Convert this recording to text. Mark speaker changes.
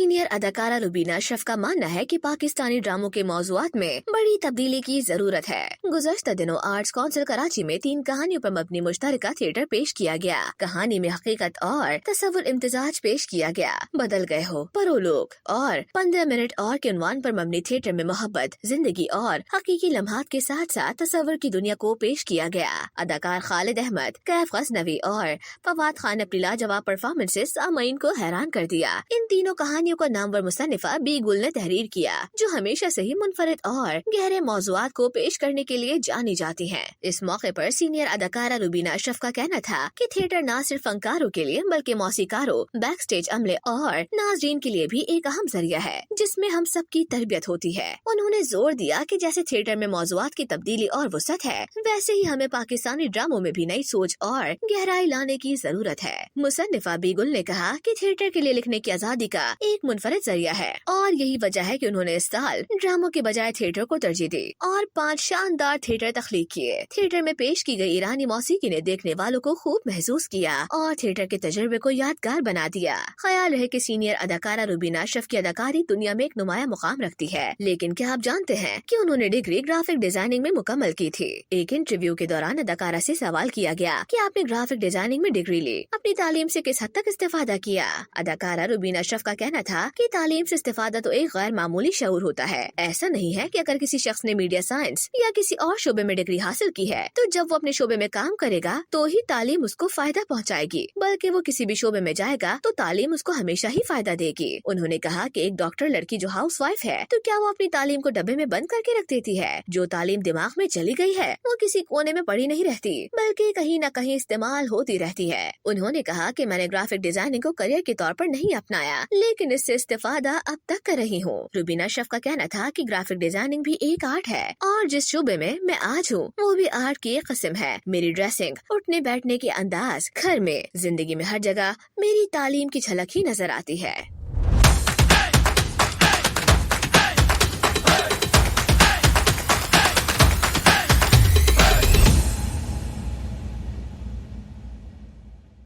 Speaker 1: Senior अदाकारा रुबीना अशरफ का मानना है कि पाकिस्तानी ड्रामों के मौज़ूआत में बड़ी तब्दीली की जरूरत है। गुज़श्ता दिनों आर्ट्स काउंसिल कराची में 3 कहानियों पर मबनी मुश्तरका थिएटर पेश किया गया। कहानी में हकीकत और तसव्वुर इम्तिजाज पेश किया गया। बदल गए हो परोलोक और 15 मिनट और के उन्वान पर मबनी थिएटर में मोहब्बत, जिंदगी और हकीकी लम्हात के साथ साथ तसव्वुर की दुनिया को पेश किया गया। अदाकार खालिद अहमद, कैफ गजनवी और फवाद खान ने अपनी लाजवाब परफॉर्मेंसेस सामईन को हैरान कर दिया। इन तीनों कहानियों का नामवर मुसन्निफा बी गुल ने तहरीर किया, जो हमेशा से ही मुनफरिद और गहरे मौज़ूआत को पेश करने के लिए जानी जाती हैं। इस मौके पर सीनियर अदाकारा रुबीना अशरफ का कहना था कि थिएटर न सिर्फ फनकारों के लिए बल्कि मौसीकारों, बैक स्टेज अमले और नाज़रीन के लिए भी एक अहम जरिया है जिसमें हम सबकी तरबियत होती है। उन्होंने जोर दिया कि जैसे थिएटर में मौज़ूआत की तब्दीली और वसअत है, वैसे ही हमें पाकिस्तानी ड्रामों में भी नई सोच और गहराई लाने की जरूरत है। मुसन्निफा बी गुल ने कहा कि थिएटर के लिए लिखने की आजादी का एक मुनफरिद जरिया है और यही वजह है कि उन्होंने इस साल ड्रामों के बजाय थिएटर को तरजीह दी और 5 शानदार थिएटर तख्लीक किए। थिएटर में पेश की गई ईरानी मौसीकी ने देखने वालों को खूब महसूस किया और थिएटर के तजुर्बे को यादगार बना दिया। ख्याल रहे कि सीनियर अदाकारा रुबीना अशरफ की अदाकारी दुनिया में एक नुमाया मुकाम रखती है, लेकिन क्या आप जानते हैं कि उन्होंने डिग्री ग्राफिक डिजाइनिंग में मुकम्मल की थी। एक इंटरव्यू के दौरान अदाकारा से सवाल किया गया कि आपने ग्राफिक डिजाइनिंग में डिग्री ली, अपनी तालीम से किस हद तक इस्तेफादा किया। अदाकारा रुबीना अशरफ का कहना था कि तालीम से इस्तेफादा तो एक गैर मामूली शऊर होता है। ऐसा नहीं है कि अगर किसी शख्स ने मीडिया साइंस या किसी और शोबे में डिग्री हासिल की है तो जब वो अपने शोबे में काम करेगा तो ही तालीम उसको फायदा पहुंचाएगी, बल्कि वो किसी भी शोबे में जाएगा तो तालीम उसको हमेशा ही फायदा देगी। उन्होंने कहा कि एक डॉक्टर लड़की जो हाउसवाइफ है तो क्या वो अपनी तालीम को डब्बे में बंद करके रख देती है। जो तालीम दिमाग में चली गई है वो किसी कोने में पड़ी नहीं रहती, बल्कि कहीं न कहीं इस्तेमाल होती रहती है। उन्होंने कहा कि मैंने ग्राफिक डिजाइनिंग को करियर के तौर पर नहीं अपनाया, लेकिन इससे इस्तेफादा अब तक कर रही हूँ। रुबीना अशरफ का कहना था कि ग्राफिक डिजाइनिंग भी एक आर्ट है और जिस शोबे में मैं आज हूँ वो भी आर्ट की एक किस्म है। मेरी ड्रेसिंग, उठने बैठने के अंदाज, घर में, जिंदगी में हर जगह मेरी तालीम की झलक ही नजर आती है।